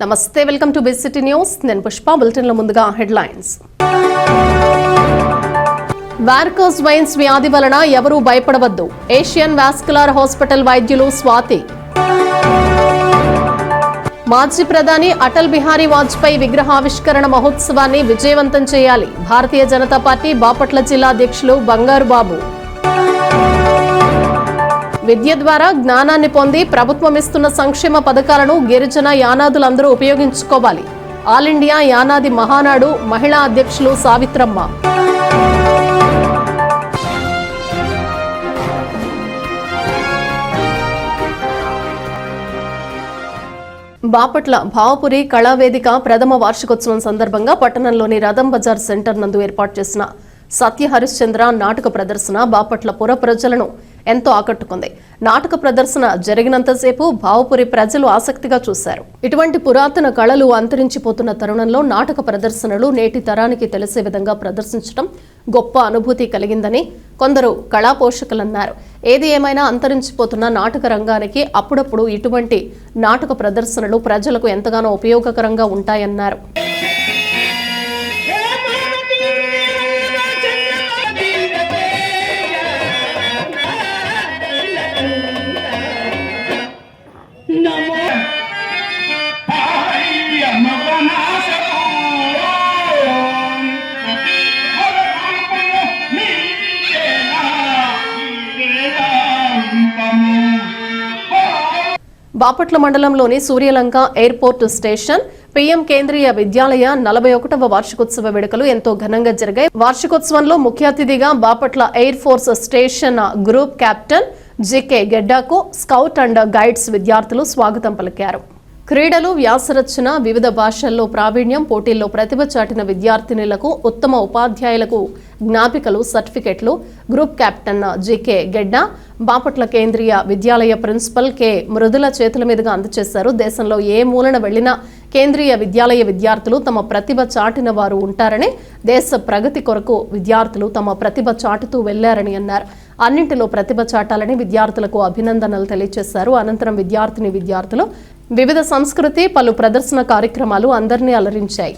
నమస్తే, welcome to big city news. నేను పుష్ప. బులెటిన్లో ముందుగా హెడ్లైన్స్. వార్కోస్ వెయిన్స్ వ్యాధి వలన ఎవరూ భయపడవద్దు. ఏషియన్ వాస్కులర్ హాస్పిటల్ వైద్యులు స్వాతి. మాజీ ప్రధాని అటల్ బిహారీ వాజ్పేయి విగ్రహావిష్కరణ మహోత్సవాన్ని విజయవంతం చేయాలి. భారతీయ జనతా పార్టీ బాపట్ల జిల్లా అధ్యక్షులు బంగారు బాబు. విద్య ద్వారా జ్ఞానాన్ని పొంది ప్రభుత్వం ఇస్తున్న సంక్షేమ పథకాలను గిరిజన యానాదులందరూ ఉపయోగించుకోవాలి. ఆల్ ఇండియా యానాది మహానాడు మహిళా అధ్యక్షులు సావిత్రమ్మ. బాపట్ల భావపురి కళావేదిక ప్రథమ వార్షికోత్సవం సందర్భంగా పట్టణంలోని రథం బజార్ సెంటర్ నందు ఏర్పాటు చేసిన సత్య హరిశ్చంద్ర నాటక ప్రదర్శన బాపట్ల పుర ప్రజలను ఎంతో ఆకట్టుకుంది. నాటక ప్రదర్శన జరిగినంతసేపు భావపురి ప్రజలు ఆసక్తిగా చూశారు. ఇటువంటి పురాతన కళలు అంతరించిపోతున్న తరుణంలో నాటక ప్రదర్శనలు నేటి తరానికి తెలిసే విధంగా ప్రదర్శించడం గొప్ప అనుభూతి కలిగిందని కొందరు కళా పోషకులన్నారు. ఏది ఏమైనా అంతరించిపోతున్న నాటక రంగానికి అప్పుడప్పుడు ఇటువంటి నాటక ప్రదర్శనలు ప్రజలకు ఎంతగానో ఉపయోగకరంగా ఉంటాయన్నారు. బాపట్ల మండలంలోని Suryalanka airport station PM Kendriya Vidyalaya 41వ వార్షికోత్సవ వేడుకలు ఎంతో ఘనంగా జరిగాయి. వార్షికోత్సవంలో ముఖ్య అతిథిగా Bapatla air force station group captain GK గెడ్డాకు స్కౌట్ అండ్ గైడ్స్ విద్యార్థులు స్వాగతం పలికారు. క్రీడలు, వ్యాసరచన, వివిధ భాషల్లో ప్రావీణ్యం, పోటీల్లో ప్రతిభ చాటిన విద్యార్థినులకు ఉత్తమ ఉపాధ్యాయులకు జ్ఞాపికలు, సర్టిఫికెట్లు group captain GK గెడ్డా Bapatla Kendriya Vidyalaya principal K Mrudula చేతుల మీదుగా అందజేశారు. దేశంలో ఏ మూలన వెళ్లినా కేంద్రీయ విద్యాలయ విద్యార్థులు తమ ప్రతిభ చాటిన వారు ఉంటారని, దేశ ప్రగతి కొరకు విద్యార్థులు తమ ప్రతిభ చాటుతూ వెళ్లారని అన్నారు. అన్నింటిలో ప్రతిభ చాటాలని విద్యార్థులకు అభినందనలు తెలియజేశారు. అనంతరం విద్యార్థులు వివిధ సంస్కృతి పలు ప్రదర్శన కార్యక్రమాలు అందరినీ అలరించాయి.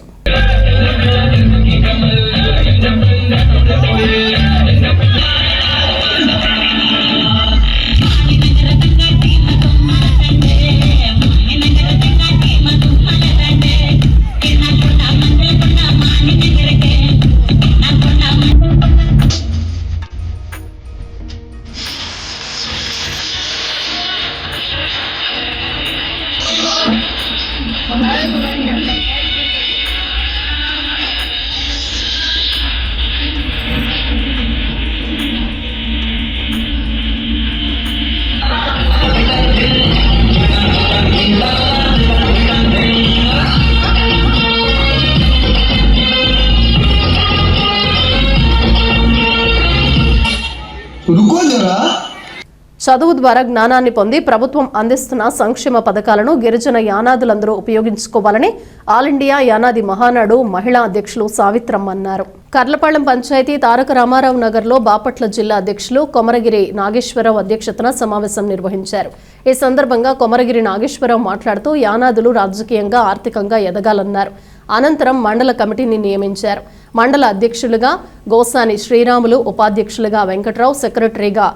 చదువు ద్వారా జ్ఞానాన్ని పొంది ప్రభుత్వం అందిస్తున్న సంక్షేమ పథకాలను గిరిజన యానాదులందరూ ఉపయోగించుకోవాలని ఆల్ ఇండియా యానాది మహానాడు మహిళా అధ్యక్షులు సావిత్రమ్మ అన్నారు. కర్లపాళెం పంచాయతీ తారక రామారావు నగర్లో బాపట్ల జిల్లా అధ్యక్షులు కొమరగిరి నాగేశ్వరరావు అధ్యక్షతన సమావేశం నిర్వహించారు. ఈ సందర్భంగా కొమరగిరి నాగేశ్వరరావు మాట్లాడుతూ యానాదులు రాజకీయంగా, ఆర్థికంగా ఎదగాలన్నారు. అనంతరం మండల కమిటీని నియమించారు. మండల అధ్యక్షులుగా గోసాని శ్రీరాములు, ఉపాధ్యక్షులుగా వెంకట్రావు, సెక్రటరీగా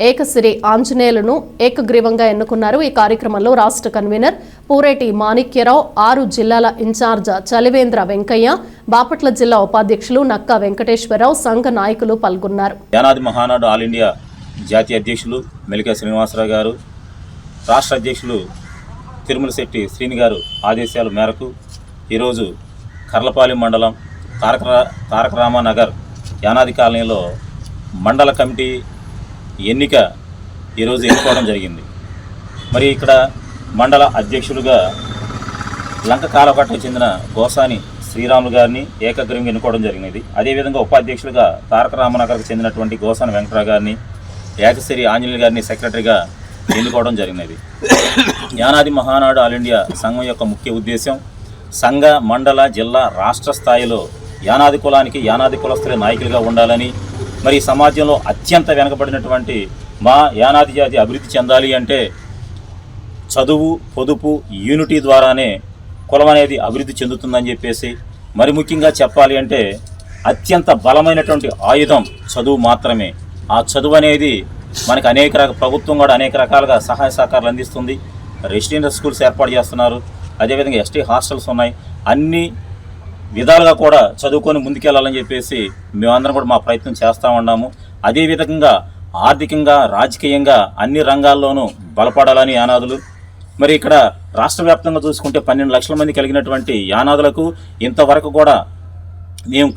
ఏకసిరి ఆంజనేయులను ఏకగ్రీవంగా ఎన్నుకున్నారు. ఈ కార్యక్రమంలో రాష్ట్ర కన్వీనర్ పూరేటి మాణిక్యరావు, 6 జిల్లాల ఇన్ఛార్జ్ చలివేంద్ర వెంకయ్య, బాపట్ల జిల్లా ఉపాధ్యక్షులు నక్కా వెంకటేశ్వరరావు, సంఘ నాయకులు పాల్గొన్నారు. యానాది మహానాడు ఆల్ ఇండియా జాతీయ అధ్యక్షులు మెలిక శ్రీనివాసరావు గారు, రాష్ట్ర అధ్యక్షులు తిరుమల శెట్టి శ్రీని గారు ఆదేశాల మేరకు ఈరోజు కర్లపాలెం మండలం తారక రామానగర్ యానాది కాలనీలో మండల కమిటీ ఎన్నిక ఈరోజు ఎన్నుకోవడం జరిగింది. మరి ఇక్కడ మండల అధ్యక్షులుగా లంక కాలపట్టకు చెందిన గోసాని శ్రీరాములు గారిని ఏకగ్రీవంగా ఎన్నుకోవడం జరిగినది. అదేవిధంగా ఉపాధ్యక్షులుగా తారక రామనగర్కు చెందినటువంటి గోసాని వెంకటరావు గారిని, ఏకసిరి ఆంజనేయులు గారిని సెక్రటరీగా ఎన్నుకోవడం జరిగినది. యానాది మహానాడు ఆల్ ఇండియా సంఘం యొక్క ముఖ్య ఉద్దేశం సంఘ, మండల, జిల్లా, రాష్ట్ర స్థాయిలో యానాది కులానికి యానాది కులస్తులే నాయకులుగా ఉండాలని, మరి సమాజంలో అత్యంత వెనకబడినటువంటి మా యానాది జాతి అభివృద్ధి చెందాలి అంటే చదువు, పొదుపు, యూనిటీ ద్వారానే కులం అనేది అభివృద్ధి చెందుతుందని చెప్పేసి, మరి ముఖ్యంగా చెప్పాలి అంటే అత్యంత బలమైనటువంటి ఆయుధం చదువు మాత్రమే. ఆ చదువు అనేది మనకి ప్రభుత్వం కూడా అనేక రకాలుగా సహాయ సహకారాలు అందిస్తుంది. రెసిడెన్షియల్ స్కూల్స్ ఏర్పాటు చేస్తున్నారు, అదేవిధంగా ఎస్టీ హాస్టల్స్ ఉన్నాయి. అన్ని విధాలుగా కూడా చదువుకొని ముందుకెళ్లాలని చెప్పేసి మేమందరం కూడా మా ప్రయత్నం చేస్తూ ఉన్నాము. అదేవిధంగా ఆర్థికంగా, రాజకీయంగా అన్ని రంగాల్లోనూ బలపడాలని యానాదులు. మరి ఇక్కడ రాష్ట్ర వ్యాప్తంగా చూసుకుంటే 12 లక్షల మంది కలిగినటువంటి యానాదులకు ఇంతవరకు కూడా మేము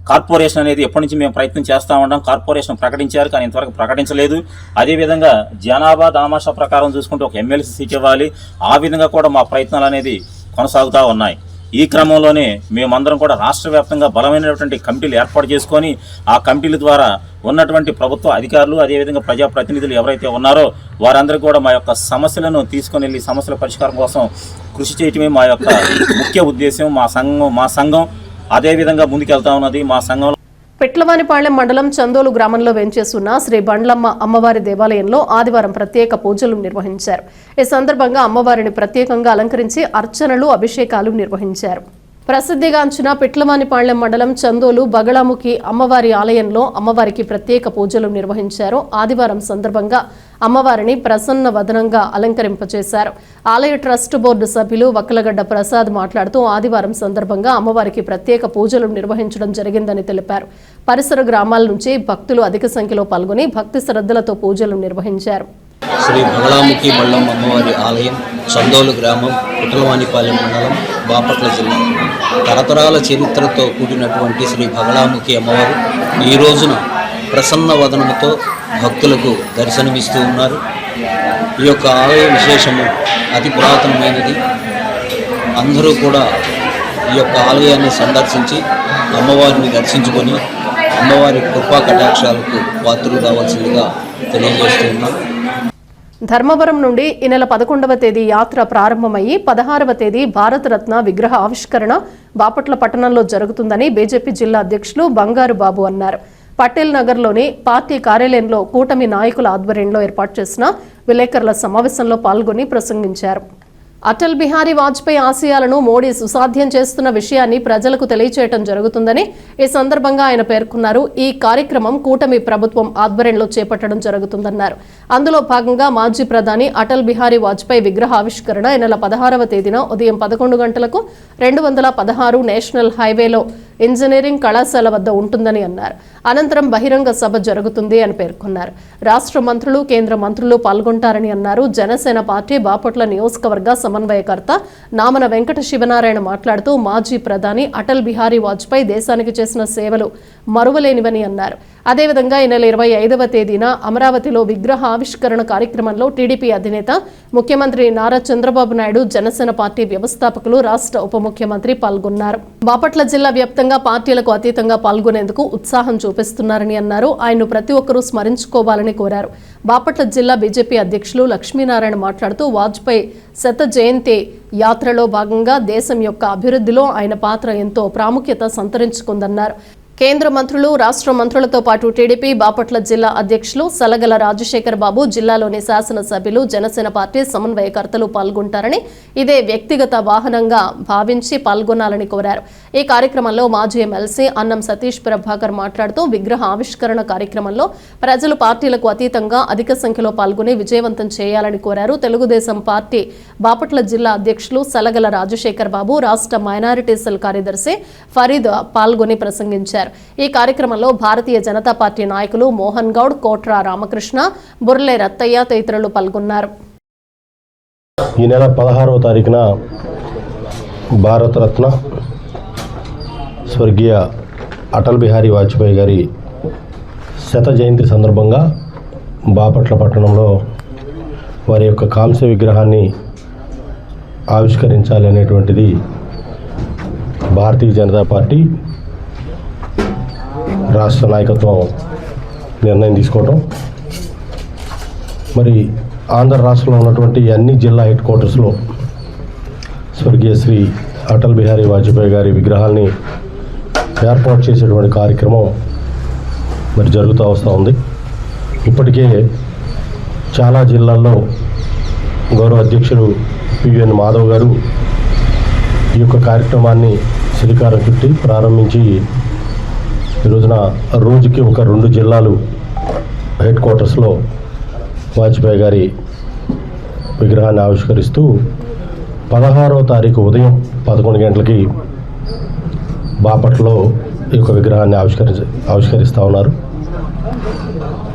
కార్పొరేషన్ అనేది ఎప్పటి నుంచి మేము ప్రయత్నం చేస్తూ ఉన్నాం. కార్పొరేషన్ ప్రకటించారు, కానీ ఇంతవరకు ప్రకటించలేదు. అదేవిధంగా జనాభా దామాషా ప్రకారం చూసుకుంటే ఒక ఎమ్మెల్సీ సీట్ ఇవ్వాలి. ఆ విధంగా కూడా మా ప్రయత్నాలు అనేది కొనసాగుతూ ఉన్నాయి. ఈ క్రమంలోనే మేమందరం కూడా రాష్ట్ర వ్యాప్తంగా బలమైనటువంటి కమిటీలు ఏర్పాటు చేసుకొని ఆ కమిటీల ద్వారా ఉన్నటువంటి ప్రభుత్వ అధికారులు, అదేవిధంగా ప్రజాప్రతినిధులు ఎవరైతే ఉన్నారో వారందరూ కూడా మా యొక్క సమస్యలను తీసుకొని వెళ్ళి సమస్యల పరిష్కారం కోసం కృషి చేయటమే మా యొక్క ముఖ్య ఉద్దేశం. మా సంఘం అదేవిధంగా ముందుకెళ్తా ఉన్నది. మా సంఘంలో పిట్లవానిపాళ్లెం మండలం చందోలు గ్రామంలో వెంచేస్తున్న శ్రీ బండ్లమ్మ అమ్మవారి దేవాలయంలో ఆదివారం ప్రత్యేక పూజలు నిర్వహించారు. ఈ సందర్భంగా అమ్మవారిని ప్రత్యేకంగా అలంకరించి అర్చనలు, అభిషేకాలు నిర్వహించారు. ప్రసిద్ధిగాంచిన పిట్లవానిపాళ్లెం మండలం చందోలు బగళాముఖి అమ్మవారి ఆలయంలో అమ్మవారికి ప్రత్యేక పూజలు నిర్వహించారు. ఆదివారం సందర్భంగా అమ్మవారిని ప్రసన్న వదనంగా అలంకరింపచేశారు. ఆలయ ట్రస్ట్ బోర్డు సభ్యులు వక్కలగడ్డ ప్రసాద్ మాట్లాడుతూ ఆదివారం సందర్భంగా అమ్మవారికి ప్రత్యేక పూజలు నిర్వహించడం జరిగిందని తెలిపారు. పరిసర గ్రామాల నుంచి భక్తులు అధిక సంఖ్యలో పాల్గొని భక్తి శ్రద్ధలతో పూజలు నిర్వహించారు. శ్రీ బగళాముఖి మల్లమ్మ అమ్మవారి ఆలయం, చందోలు గ్రామం, పిట్లవానిపాలెం మండలం, బాపట్ల జిల్లా. తరతరాల చరిత్రతో కూడినటువంటి శ్రీ బగళాముఖి అమ్మవారు ఈ రోజున ప్రసన్న వదనముతో భక్తులకు దర్శనమిస్తూ ఉన్నారు. ఈ యొక్క ఆలయ విశేషము అతి పురాతనమైనది. అందరూ కూడా ఈ యొక్క ఆలయాన్ని సందర్శించి అమ్మవారిని దర్శించుకొని అమ్మవారి కృపా కటాక్షాలకు పాత్రలు కావాల్సిందిగా తెలియజేస్తూ ఉన్నాం. ధర్మవరం నుండి ఈ నెల 11వ తేదీ యాత్ర ప్రారంభమయ్యి 16వ తేదీ భారతరత్న విగ్రహ ఆవిష్కరణ బాపట్ల పట్టణంలో జరుగుతుందని బీజేపీ జిల్లా అధ్యక్షులు బంగారు బాబు అన్నారు. పటేల్ నగర్లోని పార్టీ కార్యాలయంలో కూటమి నాయకుల ఆధ్వర్యంలో ఏర్పాటు చేసిన విలేకరుల సమావేశంలో పాల్గొని ప్రసంగించారు. అటల్ బిహారీ వాజ్పేయి ఆశయాలను మోడీ సుసాధ్యం చేస్తున్న విషయాన్ని ప్రజలకు తెలియచేయడం జరుగుతుందని ఈ సందర్భంగా ఆయన పేర్కొన్నారు. ఈ కార్యక్రమం కూటమి ప్రభుత్వం ఆధ్వర్యంలో చేపట్టడం జరుగుతుందన్నారు. అందులో భాగంగా మాజీ ప్రధాని అటల్ బిహారీ వాజ్పేయి విగ్రహ ఆవిష్కరణ ఈ నెల 16వ తేదీన ఉదయం 11 గంటలకు 216 నేషనల్ హైవేలో ఇంజనీరింగ్ కళాశాల వద్ద ఉంటుందని అన్నారు. అనంతరం బహిరంగ సభ జరుగుతుంది అని పేర్కొన్నారు. రాష్ట్ర మంత్రులు, కేంద్ర మంత్రులు పాల్గొంటారని అన్నారు. జనసేన పార్టీ బాపట్ల నియోజకవర్గ సమన్వయకర్త నామన వెంకట శివనారాయణ మాట్లాడుతూ మాజీ ప్రధాని అటల్ బిహారీ వాజ్పేయి దేశానికి చేసిన సేవలు మరువలేనివని అన్నారు. అదేవిధంగా ఈ నెల 25వ తేదీన అమరావతిలో విగ్రహ ఆవిష్కరణ కార్యక్రమంలో టీడీపీ అధినేత ముఖ్యమంత్రి నారా చంద్రబాబు నాయుడు, జనసేన పార్టీ వ్యవస్థాపకులు, రాష్ట్ర ఉప ముఖ్యమంత్రి పాల్గొన్నారు. బాపట్ల జిల్లా వ్యాప్తంగా పార్టీలకు అతీతంగా పాల్గొనేందుకు ఉత్సాహం చూపిస్తున్నారని అన్నారు. ఆయన్ను ప్రతి ఒక్కరూ స్మరించుకోవాలని కోరారు. బాపట్ల జిల్లా బీజేపీ అధ్యక్షులు లక్ష్మీనారాయణ మాట్లాడుతూ వాజ్పేయి శత జయంతి యాత్రలో భాగంగా దేశం యొక్క అభివృద్ధిలో ఆయన పాత్ర ఎంతో ప్రాముఖ్యత సంతరించుకుందన్నారు. కేంద్ర మంత్రులు, రాష్ట్ర మంత్రులతో పాటు టీడీపీ బాపట్ల జిల్లా అధ్యక్షులు సలగల రాజశేఖర్ బాబు, జిల్లాలోని శాసనసభ్యులు, జనసేన పార్టీ సమన్వయకర్తలు పాల్గొంటారని, ఇదే వ్యక్తిగత వాహనంగా భావించి పాల్గొనాలని కోరారు. ఈ కార్యక్రమంలో మాజీ ఎమ్మెల్సీ అన్నం సతీష్ ప్రభాకర్ మాట్లాడుతూ విగ్రహ ఆవిష్కరణ కార్యక్రమంలో ప్రజలు పార్టీలకు అతీతంగా అధిక సంఖ్యలో పాల్గొని విజయవంతం చేయాలని కోరారు. తెలుగుదేశం పార్టీ బాపట్ల జిల్లా అధ్యక్షులు సలగల రాజశేఖర్ బాబు, రాష్ట్ర మైనారిటీ సెల్ కార్యదర్శి ఫరీద్ పాల్గొని ప్రసంగించారు. ఈ కార్యక్రమంలో భారతీయ జనతా పార్టీ నాయకులు మోహన్ గౌడ్, కోట్రా రామకృష్ణ, బుర్లే రత్తయ్య తదితరులు పాల్గొన్నారు. ఈ నెల 16వ తారీఖున భారతరత్న స్వర్గీయ అటల్ బిహారీ వాజ్పేయి గారి శత జయంతి సందర్భంగా బాపట్ల పట్టణంలో వారి యొక్క కాంస్య విగ్రహాన్ని ఆవిష్కరించాలి అనేటువంటిది భారతీయ జనతా పార్టీ రాష్ట్ర నాయకత్వం నిర్ణయం తీసుకోవటం, మరి ఆంధ్ర రాష్ట్రంలో ఉన్నటువంటి అన్ని జిల్లా హెడ్ క్వార్టర్స్లో స్వర్గీయ శ్రీ అటల్ బిహారీ వాజ్పేయి గారి విగ్రహాల్ని ఏర్పాటు చేసేటువంటి కార్యక్రమం మరి జరుగుతూ వస్తూ ఉంది. ఇప్పటికే చాలా జిల్లాల్లో గౌరవ అధ్యక్షులు పివిఎన్ మాధవ్ గారు ఈ యొక్క కార్యక్రమాన్ని శ్రీకారం చుట్టి ప్రారంభించి ఈ రోజున రోజుకి ఒక 2 జిల్లాలు హెడ్ క్వార్టర్స్లో వాజ్పేయి గారి విగ్రహాన్ని ఆవిష్కరిస్తూ 16వ తారీఖు ఉదయం 11 గంటలకి బాపట్లలో ఈ యొక్క విగ్రహాన్ని ఆవిష్కరిస్తూ ఉన్నారు.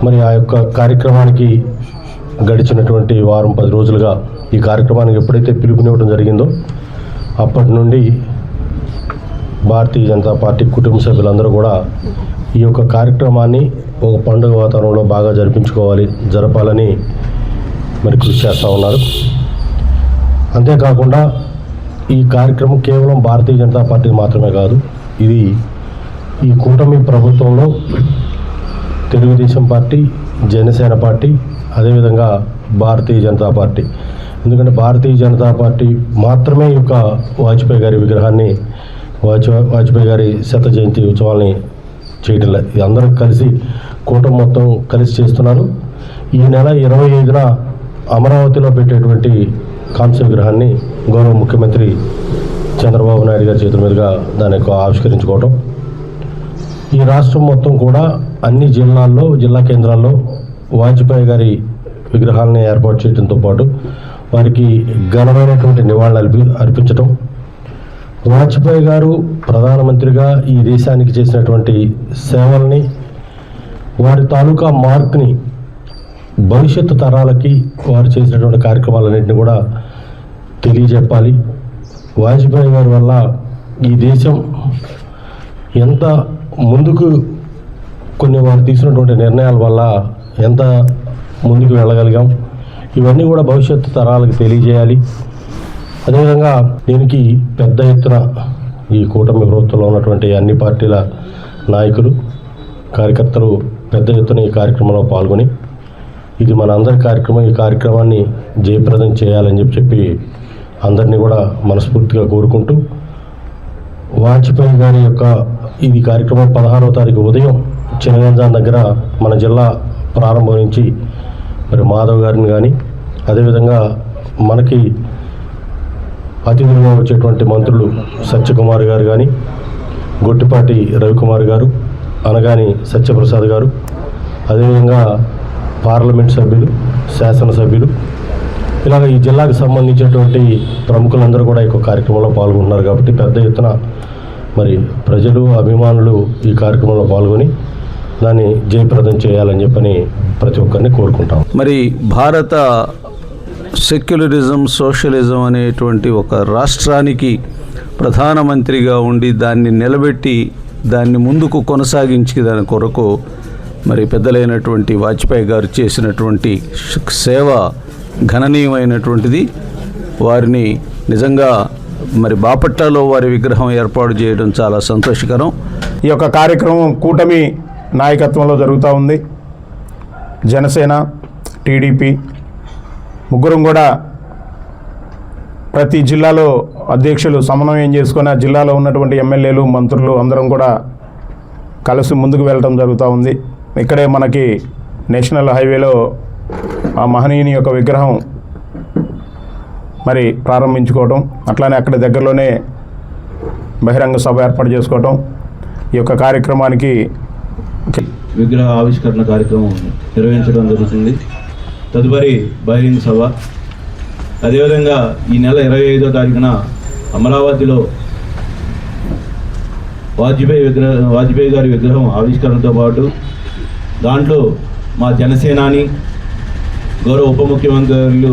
మరి ఆ యొక్క కార్యక్రమానికి గడిచినటువంటి వారం 10 రోజులుగా ఈ కార్యక్రమానికి ఎప్పుడైతే పిలుపునివ్వడం జరిగిందో అప్పటి నుండి భారతీయ జనతా పార్టీ కుటుంబ సభ్యులందరూ కూడా ఈ యొక్క కార్యక్రమాన్ని ఒక పండుగ వాతావరణంలో బాగా జరపాలని మరి కృషి చేస్తూ ఉన్నారు. అంతేకాకుండా ఈ కార్యక్రమం కేవలం భారతీయ జనతా పార్టీ మాత్రమే కాదు, ఇది ఈ కూటమి ప్రభుత్వంలో తెలుగుదేశం పార్టీ, జనసేన పార్టీ, అదేవిధంగా భారతీయ జనతా పార్టీ. ఎందుకంటే భారతీయ జనతా పార్టీ మాత్రమే ఈ యొక్క వాజ్పేయి గారి విగ్రహాన్ని వాజ్పేయి గారి 100వ జయంతి ఉత్సవాల్ని చేయడం లేదు. అందరూ కలిసి కూటమి మొత్తం కలిసి చేస్తున్నారు. ఈ నెల 25న అమరావతిలో పెట్టేటువంటి కాంస్య విగ్రహాన్ని గౌరవ ముఖ్యమంత్రి చంద్రబాబు నాయుడు గారి చేతుల మీదుగా దాన్ని ఆవిష్కరించుకోవటం, ఈ రాష్ట్రం మొత్తం కూడా అన్ని జిల్లాల్లో, జిల్లా కేంద్రాల్లో వాజ్పేయి గారి విగ్రహాలను ఏర్పాటు చేయడంతో పాటు వారికి ఘనమైనటువంటి నివాళులు అర్పించటం, వాజ్పేయి గారు ప్రధానమంత్రిగా ఈ దేశానికి చేసినటువంటి సేవల్ని, వారి తాలూకా మార్క్ని భవిష్యత్తు తరాలకి వారు చేసినటువంటి కార్యక్రమాలన్నింటినీ కూడా తెలియజెప్పాలి. వాజ్పేయి గారి వల్ల ఈ దేశం ఎంత ముందుకు, వారు తీసుకున్నటువంటి నిర్ణయాల వల్ల ఎంత ముందుకు వెళ్ళగలిగాం, ఇవన్నీ కూడా భవిష్యత్తు తరాలకు తెలియజేయాలి. అదేవిధంగా దీనికి పెద్ద ఎత్తున ఈ కూటమి ప్రభుత్వంలో ఉన్నటువంటి అన్ని పార్టీల నాయకులు, కార్యకర్తలు పెద్ద ఎత్తున ఈ కార్యక్రమంలో పాల్గొని ఇది మన అందరి కార్యక్రమం, ఈ కార్యక్రమాన్ని జయప్రదం చేయాలని చెప్పి అందరినీ కూడా మనస్ఫూర్తిగా కోరుకుంటూ, వాజ్పేయి గారి యొక్క ఇది కార్యక్రమం 16వ తారీఖు ఉదయం చినగంజాన్ దగ్గర మన జిల్లా ప్రారంభం నుంచి మరి మాధవ్ గారిని కానీ, అదేవిధంగా మనకి అతిథులుగా వచ్చేటువంటి మంత్రులు సత్యకుమార్ గారు కానీ, గొట్టిపాటి రవికుమార్ గారు, అనగాని సత్యప్రసాద్ గారు, అదేవిధంగా పార్లమెంట్ సభ్యులు, శాసనసభ్యులు, ఇలాగ ఈ జిల్లాకు సంబంధించినటువంటి ప్రముఖులందరూ కూడా ఈ కార్యక్రమంలో పాల్గొంటున్నారు. కాబట్టి పెద్ద ఎత్తున మరి ప్రజలు, అభిమానులు ఈ కార్యక్రమంలో పాల్గొని దాన్ని జయప్రదం చేయాలని చెప్పని ప్రతి ఒక్కరిని కోరుకుంటాం. మరి భారత సెక్యులరిజం, సోషలిజం అనేటువంటి ఒక రాష్ట్రానికి ప్రధానమంత్రిగా ఉండి దాన్ని నిలబెట్టి దాన్ని ముందుకు కొనసాగించి దాని కొరకు మరి పెద్దలైనటువంటి వాజ్పేయి గారు చేసినటువంటి సేవ గణనీయమైనటువంటిది. వారిని నిజంగా మరి బాపట్లలో వారి విగ్రహం ఏర్పాటు చేయడం చాలా సంతోషకరం. ఈ యొక్క కార్యక్రమం కూటమి నాయకత్వంలో జరుగుతూ ఉంది. జనసేన, టీడీపీ ముగ్గురం కూడా ప్రతి జిల్లాలో అధ్యక్షులు సమన్వయం చేసుకుని ఆ జిల్లాలో ఉన్నటువంటి ఎమ్మెల్యేలు, మంత్రులు అందరం కూడా కలిసి ముందుకు వెళ్ళడం జరుగుతూ ఉంది. ఇక్కడే మనకి నేషనల్ హైవేలో ఆ మహనీయుని యొక్క విగ్రహం మరి ప్రారంభించుకోవటం, అట్లానే అక్కడ దగ్గరలోనే బహిరంగ సభ ఏర్పాటు చేసుకోవటం, ఈ యొక్క కార్యక్రమానికి విగ్రహ ఆవిష్కరణ కార్యక్రమం నిర్వహించడం జరుగుతుంది. తదుపరి బహిరంగ సభ, అదేవిధంగా ఈ నెల 25వ తారీఖున అమరావతిలో వాజ్పేయి గారి విగ్రహం ఆవిష్కరణతో పాటు దాంట్లో మా జనసేనాని గౌరవ ఉప ముఖ్యమంత్రులు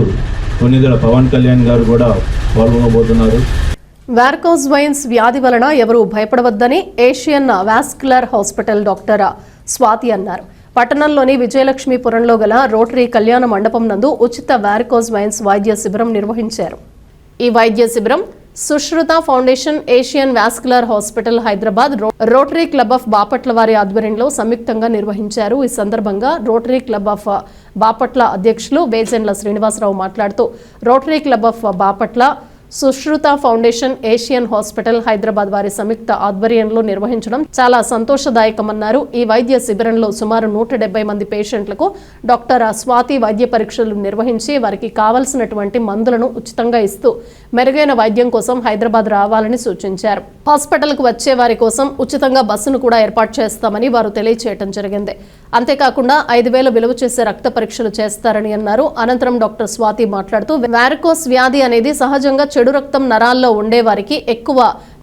కొన్నిదల పవన్ కళ్యాణ్ గారు కూడా పాల్గొనబోతున్నారు. వార్కోజ్ వైన్స్ వ్యాధి వలన ఎవరూ భయపడవద్దని Asian vascular hospital doctor Swathi అన్నారు. పట్టణంలోని విజయలక్ష్మీపురంలో గల రోటరీ కళ్యాణ మండపం నందు ఉచిత వార్కోజ్ వైన్స్ వైద్య శిబిరం నిర్వహించారు. ఈ వైద్య శిబిరం Sushruta foundation, Asian vascular hospital Hyderabad, rotary club of Bapatla వారి ఆధ్వర్యంలో సంయుక్తంగా నిర్వహించారు. ఈ సందర్భంగా రోటరీ క్లబ్ ఆఫ్ బాపట్ల అధ్యక్షులు వేజెండ్ల శ్రీనివాసరావు మాట్లాడుతూ rotary club of Bapatla Sushruta foundation Asian hospital Hyderabad వారి సంయుక్త ఆధ్వర్యంలో నిర్వహించడం చాలా సంతోషదాయకమన్నారు. ఈ వైద్య శిబిరంలో సుమారు 170 మంది పేషెంట్లకు డాక్టర్ స్వాతి వైద్య పరీక్షలు నిర్వహించి వారికి కావలసినటువంటి మందులను ఉచితంగా ఇస్తూ మెరుగైన వైద్యం కోసం హైదరాబాద్ రావాలని సూచించారు. హాస్పిటల్కు వచ్చే వారి కోసం ఉచితంగా బస్సును కూడా ఏర్పాటు చేస్తామని వారు తెలియచేయడం జరిగింది. అంతేకాకుండా 5,000 విలువ చేసే రక్త పరీక్షలు చేస్తారని అన్నారు. అనంతరం డాక్టర్ స్వాతి మాట్లాడుతూ వారికోస్ వ్యాధి అనేది సహజంగా చెడు రక్తం నరాల్లో ఉండేవారికి, ఎక్కువ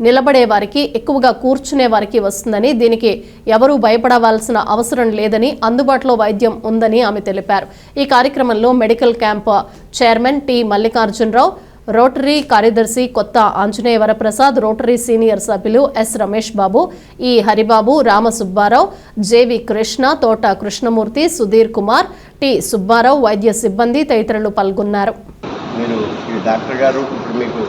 నిలబడే వారికి, ఎక్కువగా కూర్చునే వారికి వస్తుందని, దీనికి ఎవరూ భయపడవలసిన అవసరం లేదని, అందుబాటులో వైద్యం ఉందని ఆమె తెలిపారు. ఈ కార్యక్రమంలో medical camp chairman T Mallikarjunarao, rotary కార్యదర్శి కొత్త ఆంజనేయ వరప్రసాద్, రోటరీ సీనియర్ సభ్యులు ఎస్ రమేష్ బాబు, ఈ హరిబాబు, రామ సుబ్బారావు, జేవి కృష్ణ, తోట కృష్ణమూర్తి, సుధీర్ కుమార్, టి సుబ్బారావు, వైద్య సిబ్బంది తదితరులు పాల్గొన్నారు. మీరు ఈ డాక్టర్ గారు ఇప్పుడు మీకు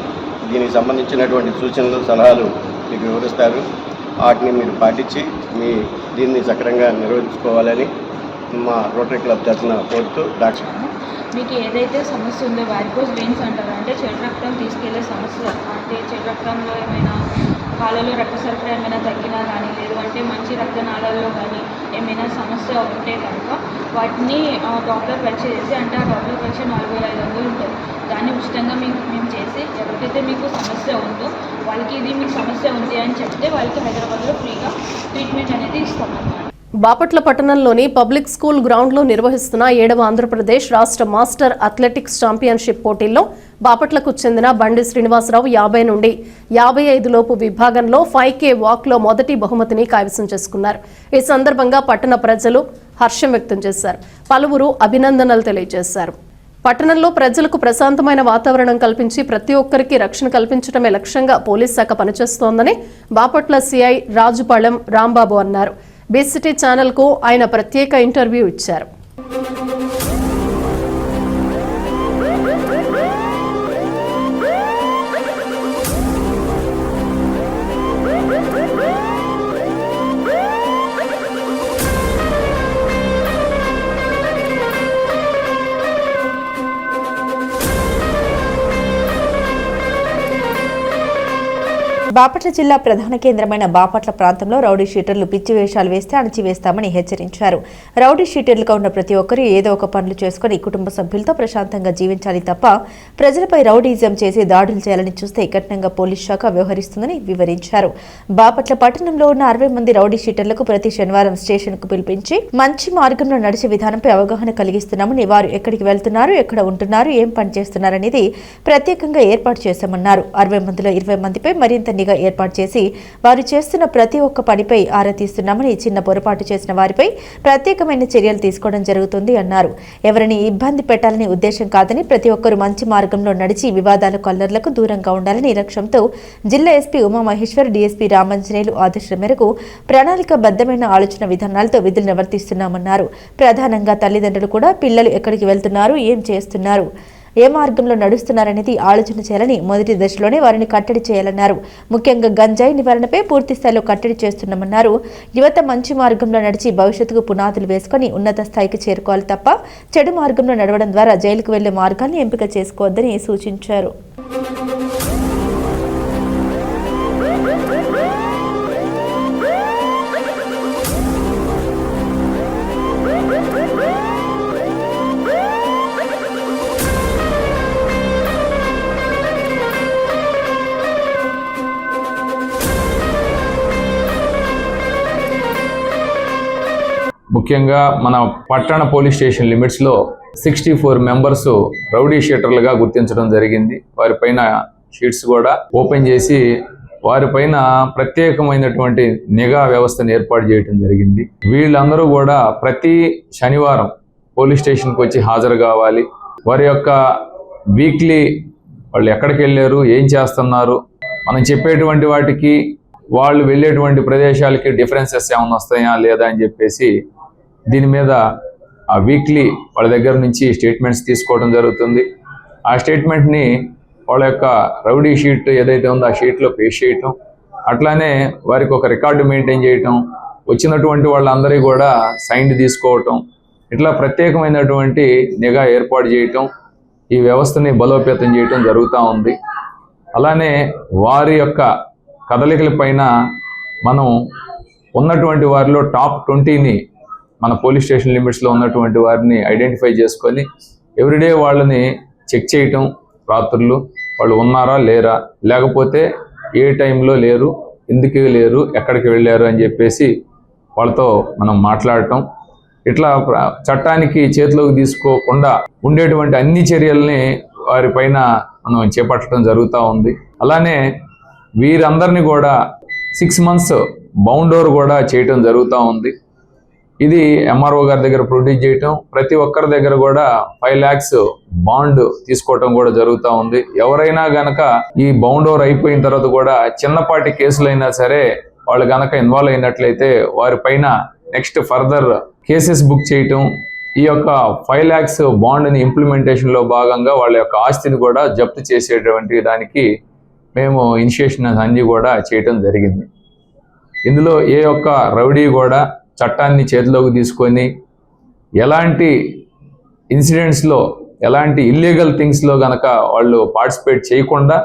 దీనికి సంబంధించినటువంటి సూచనలు సలహాలు మీకు వివరిస్తారు. వాటిని మీరు పాటించి దీన్ని సక్రమంగా నిర్వహించుకోవాలని మా రోటరీ క్లబ్ తరఫున కోరుతూ డాక్టర్ మీకు ఏదైతే సమస్య ఉందో వారికోస్ వెయిన్స్ అంటారు, అంటే చెడు రక్తం తీసుకెళ్లే సమస్య, అంటే చెడు రక్తంలో ఏమైనా కాళ్ళలో రక్త సరఫరా ఏమైనా తగ్గినా కానీ, లేదు అంటే మంచి రక్తనాళాల్లో కానీ ఏమైనా సమస్య ఉంటే కనుక వాటిని డాక్టర్ పరీక్ష చేసి, అంటే ఆ డాక్టర్ పరీక్ష 4,500 ఉంటుంది. దాన్ని ఉచితంగా మేము చేసి ఎవరికైతే మీకు సమస్య ఉందో వాళ్ళకి ఇది మీకు సమస్య ఉంది అని చెప్తే వాళ్ళకి హైదరాబాద్లో ఫ్రీగా ట్రీట్మెంట్ అనేది ఇస్తామన్నమాట. బాపట్ల పట్టణంలోని పబ్లిక్ స్కూల్ గ్రౌండ్లో నిర్వహిస్తున్న 7వ ఆంధ్రప్రదేశ్ రాష్ట్ర మాస్టర్ అథ్లెటిక్స్ ఛాంపియన్షిప్ పోటీల్లో బాపట్లకు చెందిన బండి శ్రీనివాసరావు 50 నుండి 55 లోపు విభాగంలో 5K వాక్లో మొదటి బహుమతిని కైవసం చేసుకున్నారు. ఈ సందర్భంగా పట్టణ ప్రజలు హర్షం వ్యక్తం చేశారు. పలువురు అభినందనలు తెలియజేశారు. పట్టణంలో ప్రజలకు ప్రశాంతమైన వాతావరణం కల్పించి ప్రతి ఒక్కరికి రక్షణ కల్పించడమే లక్ష్యంగా పోలీస్ శాఖ పనిచేస్తోందని బాపట్ల సిఐ రాజుపాళెం రాంబాబు అన్నారు. బీసీటీ ఛానల్కు ఆయన ప్రత్యేక ఇంటర్వ్యూ ఇచ్చారు. బాపట్ల జిల్లా ప్రధాన కేంద్రమైన బాపట్ల ప్రాంతంలో రౌడీ షీటర్లు పిచ్చి వేషాలు వేస్తే అణచివేస్తామని హెచ్చరించారు. రౌడీ షీటర్లుగా ఉన్న ప్రతి ఒక్కరూ ఏదో ఒక పనులు చేసుకుని కుటుంబ సభ్యులతో ప్రశాంతంగా జీవించాలి తప్ప ప్రజలపై రౌడీజం చేసి దాడులు చేయాలని చూస్తే కఠినంగా పోలీస్ శాఖ వ్యవహరిస్తుందని వివరించారు. బాపట్ల పట్టణంలో ఉన్న 60 మంది రౌడీ షీటర్లకు ప్రతి శనివారం స్టేషన్కు పిలిపించి మంచి మార్గంలో నడిచే విధానంపై అవగాహన కలిగిస్తున్నామని, వారు ఎక్కడికి వెళ్తున్నారు, ఎక్కడ ఉంటున్నారు, ఏం పని చేస్తున్నారనేది ప్రత్యేకంగా ఏర్పాటు చేశామన్నారు. 60 మందిలో 20 మందిపై మరింత నిఘా ఏర్పాటు చేసి వారు చేస్తున్న ప్రతి ఒక్క పనిపై ఆరా తీస్తున్నామని, చిన్న పొరపాటు చేసిన వారిపై ప్రత్యేకమైన చర్యలు తీసుకోవడం జరుగుతుంది అన్నారు. ఎవరిని ఇబ్బంది పెట్టాలని ఉద్దేశం కాదని, ప్రతి ఒక్కరూ మంచి మార్గంలో నడిచి వివాదాలకు అల్లర్లకు దూరంగా ఉండాలని లక్ష్యంతో జిల్లా ఎస్పీ ఉమామహేశ్వర్, డీఎస్పీ రామాంజనేయులు ఆదేశాల మేరకు ప్రణాళికాబద్ధమైన ఆలోచన విధానాలతో విధులు నిర్వర్తిస్తున్నామన్నారు. ప్రధానంగా తల్లిదండ్రులు కూడా పిల్లలు ఎక్కడికి వెళ్తున్నారు, ఏం చేస్తున్నారు, ఏ మార్గంలో నడుస్తున్నారనేది ఆలోచన చేయాలని, మొదటి దశలోనే వారిని కట్టడి చేయాలన్నారు. ముఖ్యంగా గంజాయి నివారణపై పూర్తి స్థాయిలో కట్టడి చేస్తున్నామన్నారు. యువత మంచి మార్గంలో నడిచి భవిష్యత్తుకు పునాదులు వేసుకుని ఉన్నత స్థాయికి చేరుకోవాలి తప్ప చెడు మార్గంలో నడవడం ద్వారా జైలుకు వెళ్లే మార్గాన్ని ఎంపిక చేసుకోవద్దని సూచించారు. ముఖ్యంగా మన పట్టణ పోలీస్ స్టేషన్ లిమిట్స్లో 64 మెంబర్స్ రౌడీ షీటర్లుగా గుర్తించడం జరిగింది. వారిపైన షీట్స్ కూడా ఓపెన్ చేసి వారిపైన ప్రత్యేకమైనటువంటి నిఘా వ్యవస్థను ఏర్పాటు చేయడం జరిగింది. వీళ్ళందరూ కూడా ప్రతి శనివారం పోలీస్ స్టేషన్కి వచ్చి హాజరు కావాలి. వారి యొక్క వీక్లీ వాళ్ళు ఎక్కడికి వెళ్ళారు, ఏం చేస్తున్నారు, మనం చెప్పేటువంటి వాటికి వాళ్ళు వెళ్ళేటువంటి ప్రదేశాలకి డిఫరెన్సెస్ ఏమైనా వస్తాయా లేదా అని చెప్పేసి దీని మీద ఆ వీక్లీ వాళ్ళ దగ్గర నుంచి స్టేట్మెంట్స్ తీసుకోవడం జరుగుతుంది. ఆ స్టేట్మెంట్ని వాళ్ళ యొక్క రౌడీ షీట్ ఏదైతే ఉందో ఆ షీట్లో పేస్ట్ చేయటం, అట్లానే వారికి ఒక రికార్డు మెయింటైన్ చేయటం, వచ్చినటువంటి వాళ్ళందరికీ కూడా సైన్ తీసుకోవటం, ఇట్లా ప్రత్యేకమైనటువంటి నిఘా ఏర్పాటు చేయటం, ఈ వ్యవస్థని బలోపేతం చేయటం జరుగుతూ ఉంది. అలానే వారి యొక్క కదలికల పైన మనం ఉన్నటువంటి వారిలో టాప్ 20ని మన పోలీస్ స్టేషన్ లిమిట్స్లో ఉన్నటువంటి వారిని ఐడెంటిఫై చేసుకొని ఎవ్రీడే వాళ్ళని చెక్ చేయటం, రాత్రులు వాళ్ళు ఉన్నారా లేరా, లేకపోతే ఏ టైంలో లేరు, ఎందుకు లేరు, ఎక్కడికి వెళ్ళారు అని చెప్పేసి వాళ్ళతో మనం మాట్లాడటం. ఇట్లా చట్టానికి చేతిలోకి తీసుకోకుండా ఉండేటువంటి అన్ని చర్యల్ని వారిపైన మనం చేపట్టడం జరుగుతూ ఉంది. అలానే వీరందరినీ కూడా 6 months బౌండోవర్ కూడా చేయటం జరుగుతూ ఉంది. ఇది ఎంఆర్ఓ గారి దగ్గర ప్రొడ్యూస్ చేయటం, ప్రతి ఒక్కరి దగ్గర కూడా 5 lakhs బాండ్ తీసుకోవటం కూడా జరుగుతూ ఉంది. ఎవరైనా గనక ఈ బౌండోవర్ అయిపోయిన తర్వాత కూడా చిన్నపాటి కేసులైనా సరే వాళ్ళు గనక ఇన్వాల్వ్ అయినట్లయితే వారిపైన నెక్స్ట్ ఫర్దర్ కేసెస్ బుక్ చేయటం, ఈ యొక్క 5 lakhs బాండ్ని ఇంప్లిమెంటేషన్లో భాగంగా వాళ్ళ యొక్క ఆస్తిని కూడా జప్తు చేసేటువంటి దానికి మేము ఇనిషియేషన్ అన్ని కూడా చేయటం జరిగింది. ఇందులో ఏ ఒక్క రౌడీ కూడా చట్టాన్ని చేతిలోకి తీసుకొని ఎలాంటి ఇన్సిడెంట్స్లో, ఎలాంటి ఇల్లీగల్ థింగ్స్లో గనక వాళ్ళు పార్టిసిపేట్ చేయకుండా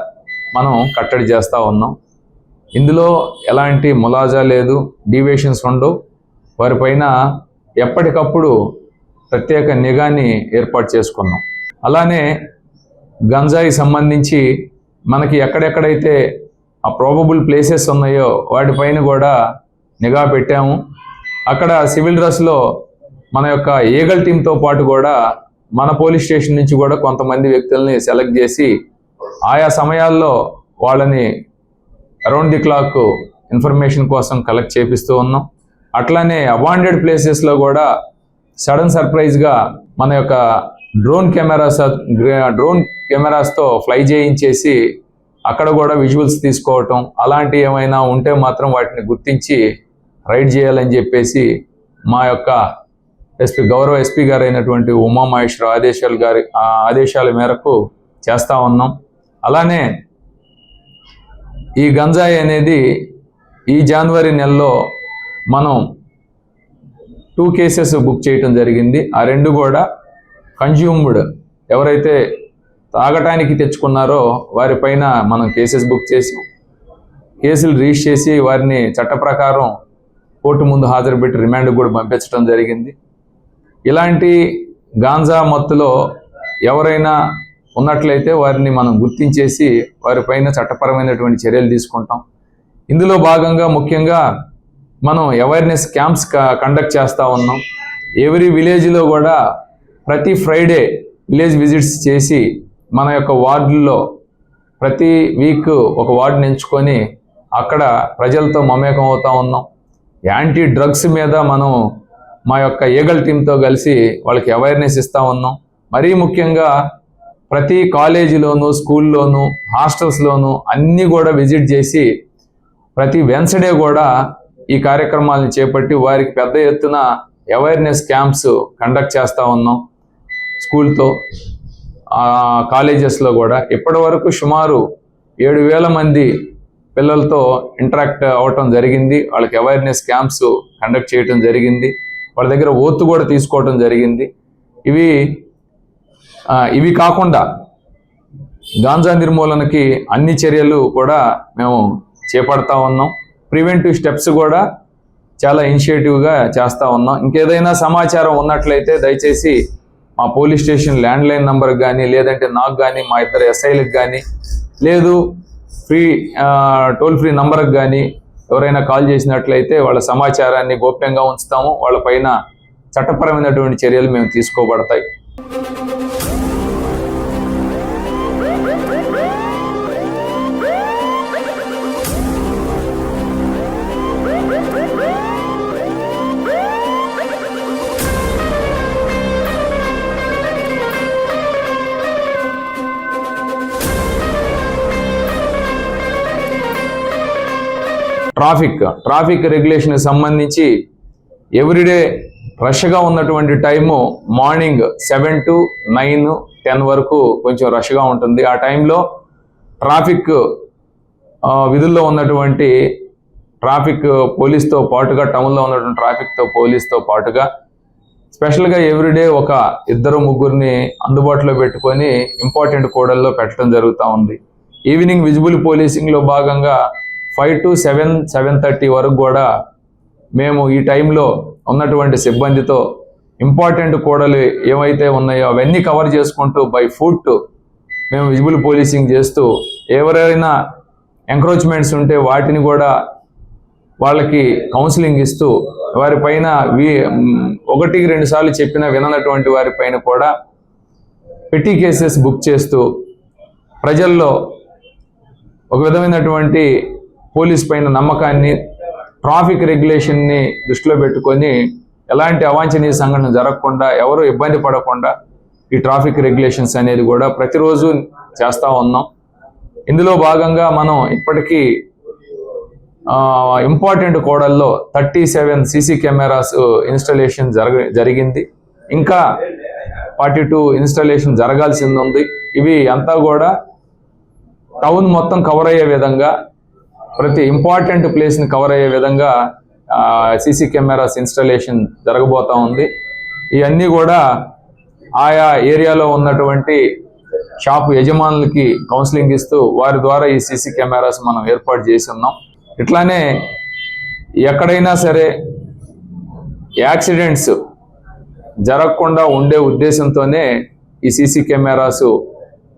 మనం కట్టడి చేస్తూ ఉన్నాం. ఇందులో ఎలాంటి ములాజా లేదు, డీవియేషన్స్ ఉండవు. వారిపైన ఎప్పటికప్పుడు ప్రత్యేక నిఘాని ఏర్పాటు చేసుకున్నాం. అలానే గంజాయి సంబంధించి మనకి ఎక్కడెక్కడైతే ఆ ప్రాబబుల్ ప్లేసెస్ ఉన్నాయో వాటిపైన కూడా నిఘా పెట్టాము. అక్కడ సివిల్ డ్రెస్లో మన యొక్క ఈగల్ టీంతో పాటు కూడా మన పోలీస్ స్టేషన్ నుంచి కూడా కొంతమంది వ్యక్తుల్ని సెలెక్ట్ చేసి ఆయా సమయాల్లో వాళ్ళని అరౌండ్ ది క్లాక్ ఇన్ఫర్మేషన్ కోసం కలెక్ట్ చేపిస్తూ ఉన్నాం. అట్లానే అబాండెడ్ ప్లేసెస్లో కూడా సడన్ సర్ప్రైజ్గా మన యొక్క డ్రోన్ కెమెరాస్తో ఫ్లై చేయించేసి అక్కడ కూడా విజువల్స్ తీసుకోవటం, అలాంటి ఏమైనా ఉంటే మాత్రం వాటిని గుర్తించి రైడ్ చేయాలని చెప్పేసి మా యొక్క గౌరవ ఎస్పీ గారు అయినటువంటి ఉమామహేశ్వర ఆదేశాల మేరకు చేస్తూ ఉన్నాం. అలానే ఈ గంజాయి అనేది ఈ జనవరి నెలలో మనం 2 cases బుక్ చేయటం జరిగింది. ఆ 2 కూడా కన్జ్యూమ్డ్, ఎవరైతే తాగటానికి తెచ్చుకున్నారో వారిపైన మనం కేసెస్ బుక్ చేసి కేసులు రిజిస్టర్ చేసి వారిని చట్ట ప్రకారం కోర్టు ముందు హాజరుపెట్టి రిమాండ్ కూడా పంపించడం జరిగింది. ఇలాంటి గాంజా మత్తులో ఎవరైనా ఉన్నట్లయితే వారిని మనం గుర్తించేసి వారిపైన చట్టపరమైనటువంటి చర్యలు తీసుకుంటాం. ఇందులో భాగంగా ముఖ్యంగా మనం అవేర్నెస్ క్యాంప్స్ కండక్ట్ చేస్తూ ఉన్నాం. ఎవ్రీ విలేజ్లో కూడా ప్రతి ఫ్రైడే విలేజ్ విజిట్స్ చేసి మన యొక్క వార్డుల్లో ప్రతి వీక్ ఒక వార్డుని ఎంచుకొని అక్కడ ప్రజలతో మమేకం అవుతూ ఉన్నాం. యాంటీ డ్రగ్స్ మీద మనం మా యొక్క ఈగల్ టీంతో కలిసి వాళ్ళకి అవేర్నెస్ ఇస్తూ ఉన్నాం. మరీ ముఖ్యంగా ప్రతి కాలేజీలోను, స్కూల్లోను, హాస్టల్స్లోను అన్నీ కూడా విజిట్ చేసి ప్రతి వెన్స్డే కూడా ఈ కార్యక్రమాలను చేపట్టి వారికి పెద్ద ఎత్తున అవేర్నెస్ క్యాంప్స్ కండక్ట్ చేస్తూ ఉన్నాం. స్కూల్తో, కాలేజెస్లో కూడా ఇప్పటి వరకు సుమారు 7,000 మంది పిల్లలతో ఇంటరాక్ట్ అవ్వటం జరిగింది. వాళ్ళకి అవేర్నెస్ క్యాంప్స్ కండక్ట్ చేయటం జరిగింది. వాళ్ళ దగ్గర ఓతు కూడా తీసుకోవటం జరిగింది. ఇవి కాకుండా గాంజా నిర్మూలనకి అన్ని చర్యలు కూడా మేము చేపడతా ఉన్నాం. ప్రివెంటివ్ స్టెప్స్ కూడా చాలా ఇనిషియేటివ్గా చేస్తూ ఉన్నాం. ఇంకేదైనా సమాచారం ఉన్నట్లయితే దయచేసి మా పోలీస్ స్టేషన్ ల్యాండ్లైన్ నెంబర్కి కానీ, లేదంటే నాకు కానీ, మా ఇద్దరు ఎస్ఐలకు కానీ, లేదు టోల్ ఫ్రీ నంబర్కి కానీ ఎవరైనా కాల్ చేసినట్లయితే వాళ్ళ సమాచారాన్ని గోప్యంగా ఉంచుతాము. వాళ్ళపైన చట్టపరమైనటువంటి చర్యలు మేము తీసుకోబడతాయి. ట్రాఫిక్ రెగ్యులేషన్ సంబంధించి ఎవ్రీడే రష్గా ఉన్నటువంటి టైము మార్నింగ్ 7 to 9, 10 వరకు కొంచెం రష్గా ఉంటుంది. ఆ టైంలో ట్రాఫిక్ విధుల్లో ఉన్నటువంటి ట్రాఫిక్ పోలీస్తో పాటుగా, టౌన్లో ఉన్నటువంటి ట్రాఫిక్తో పోలీస్తో పాటుగా స్పెషల్గా ఎవ్రీడే ఒక 2-3 అందుబాటులో పెట్టుకొని ఇంపార్టెంట్ కోడల్లో పెట్టడం జరుగుతూ ఉంది. ఈవినింగ్ విజిబుల్ పోలీసింగ్లో భాగంగా 5 to 7:30 వరకు కూడా మేము ఈ టైంలో ఉన్నటువంటి సిబ్బందితో ఇంపార్టెంట్ కోడలు ఏవైతే ఉన్నాయో అవన్నీ కవర్ చేసుకుంటూ బై ఫుట్ మేము విజిబుల్ పోలీసింగ్ చేస్తూ ఎవరైనా ఎంక్రోచ్మెంట్స్ ఉంటే వాటిని కూడా వాళ్ళకి కౌన్సిలింగ్ ఇస్తూ వారిపైన 1-2 సార్లు చెప్పిన విననటువంటి వారిపైన కూడా పెట్టి కేసెస్ బుక్ చేస్తూ ప్రజల్లో ఒక విధమైనటువంటి పోలీస్ పైన నమ్మకాన్ని, ట్రాఫిక్ రెగ్యులేషన్ని దృష్టిలో పెట్టుకొని ఎలాంటి అవాంఛనీయ సంఘటన జరగకుండా, ఎవరు ఇబ్బంది పడకుండా ఈ ట్రాఫిక్ రెగ్యులేషన్స్ అనేది కూడా ప్రతిరోజు చేస్తూ ఉన్నాం. ఇందులో భాగంగా మనం ఇప్పటికీ ఇంపార్టెంట్ కోడల్లో 37 సీసీ కెమెరాస్ ఇన్స్టాలేషన్ జరిగింది. ఇంకా 42 ఇన్స్టాలేషన్ జరగాల్సింది ఉంది. ఇవి అంతా కూడా టౌన్ మొత్తం కవర్ అయ్యే విధంగా, ప్రతి ఇంపార్టెంట్ ప్లేస్ని కవర్ అయ్యే విధంగా సీసీ కెమెరాస్ ఇన్స్టాలేషన్ జరగబోతూ ఉంది. ఇవన్నీ కూడా ఆయా ఏరియాలో ఉన్నటువంటి షాపు యజమానులకి కౌన్సిలింగ్ ఇస్తూ వారి ద్వారా ఈ సీసీ కెమెరాస్ మనం ఏర్పాటు చేసి ఉన్నాం. ఇట్లానే ఎక్కడైనా సరే యాక్సిడెంట్స్ జరగకుండా ఉండే ఉద్దేశంతోనే ఈ సీసీ కెమెరాస్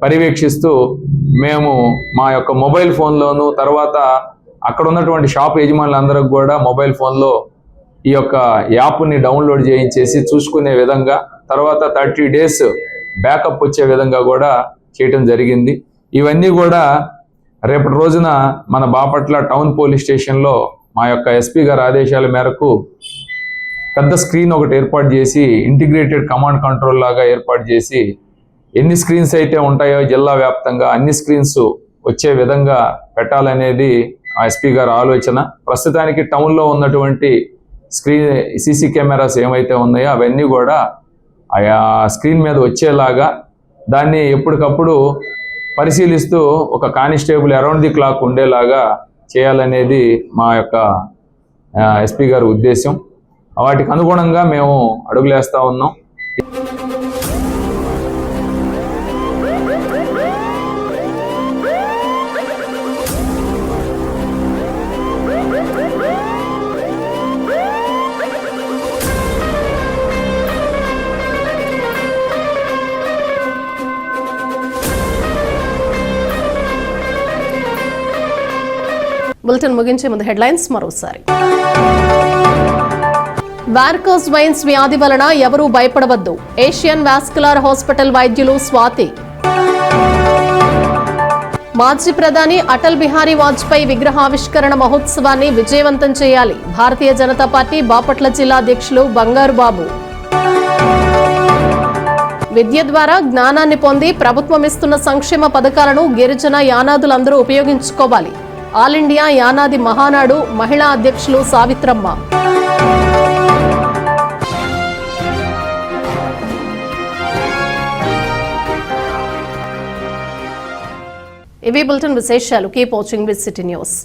పర్యవేక్షిస్తూ మేము మా యొక్క మొబైల్ ఫోన్లోను, తర్వాత అక్కడ ఉన్నటువంటి షాప్ యజమానులందరికి కూడా మొబైల్ ఫోన్లో ఈ యొక్క యాప్ని డౌన్లోడ్ చేయించేసి చూసుకునే విధంగా, తర్వాత 30 days బ్యాకప్ వచ్చే విధంగా కూడా చేయటం జరిగింది. ఇవన్నీ కూడా రేపటి రోజున మన బాపట్ల టౌన్ పోలీస్ స్టేషన్లో మా యొక్క ఎస్పీ గారి ఆదేశాల మేరకు పెద్ద స్క్రీన్ ఒకటి ఏర్పాటు చేసి, ఇంటిగ్రేటెడ్ కమాండ్ కంట్రోల్ లాగా ఏర్పాటు చేసి, ఎన్ని స్క్రీన్స్ అయితే ఉంటాయో జిల్లా వ్యాప్తంగా అన్ని స్క్రీన్స్ వచ్చే విధంగా పెట్టాలనేది ఆ ఎస్పీ గారి ఆలోచన. ప్రస్తుతానికి టౌన్లో ఉన్నటువంటి సీసీ కెమెరాస్ ఏమైతే ఉన్నాయో అవన్నీ కూడా ఆయా స్క్రీన్ మీద వచ్చేలాగా దాన్ని ఎప్పటికప్పుడు పరిశీలిస్తూ ఒక కానిస్టేబుల్ అరౌండ్ ది క్లాక్ ఉండేలాగా చేయాలనేది మా యొక్క ఎస్పీ గారి ఉద్దేశం. వాటికి అనుగుణంగా మేము అడుగులేస్తూ ఉన్నాం. బులెటిన్ ముగించే ముందు హెడ్లైన్స్ మరోసారి. వార్కోస్ వెయిన్స్ వ్యాధి వలన ఎవరూ భయపడవద్దు, ఏషియన్ వాస్కులర్ హాస్పిటల్ వైద్యులు స్వాతి. మాజీ ప్రధాని అటల్ బిహారీ వాజ్పేయి విగ్రహావిష్కరణ మహోత్సవాన్ని విజయవంతం చేయాలి, భారతీయ జనతా పార్టీ బాపట్ల జిల్లా అధ్యక్షులు బంగారు బాబు. విద్య ద్వారా జ్ఞానాన్ని పొంది ప్రభుత్వం ఇస్తున్న సంక్షేమ పథకాలను గిరిజన యానాదులందరూ ఉపయోగించుకోవాలి, ఆల్ ఇండియా యానాది మహానాడు మహిళా అధ్యక్షులు సావిత్రమ్మ. ఇవి బులెటిన్ విశేషాలు. Keep watching with city news.